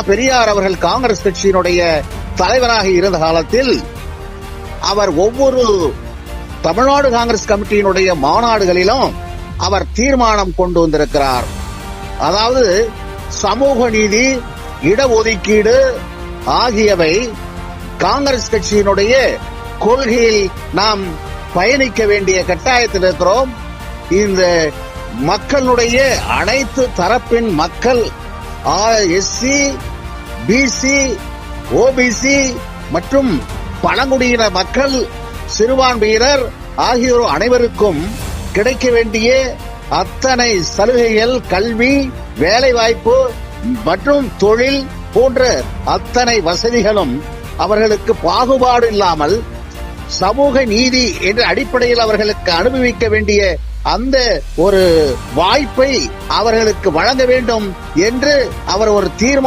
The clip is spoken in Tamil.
பெரியார் அவர்கள் காங்கிரஸ் கட்சியினுடைய தலைவராக இருந்த காலத்தில் அவர் ஒவ்வொரு தமிழ்நாடு காங்கிரஸ் கமிட்டியினுடைய மாநாடுகளிலும் அவர் தீர்மானம் கொண்டு வந்திருக்கிறார். அதாவது சமூக நீதி, இடஒதுக்கீடு ஆகியவை காங்கிரஸ் கட்சியினுடைய கொள்கையில் நாம் பயணிக்க வேண்டிய கட்டாயத்தில் இருக்கிறோம். இந்த மக்களுடைய அனைத்து தரப்பின் மக்கள், எஸ்சி, பிசி, ஓபிசி மற்றும் பழங்குடியின மக்கள், சிறுபான்மையினர் ஆகியோர் அனைவருக்கும் கிடைக்க வேண்டிய அத்தனை சலுகைகள், கல்வி, வேலைவாய்ப்பு மற்றும் தொழில் போன்ற அத்தனை வசதிகளும் அவர்களுக்கு பாகுபாடு இல்லாமல் சமூக நீதி என்ற அடிப்படையில் அவர்களுக்கு அனுபவிக்க வேண்டிய அந்த ஒரு வாய்ப்பை அவர்களுக்கு வழங்க வேண்டும் என்று அவர் ஒரு தீர்மானம்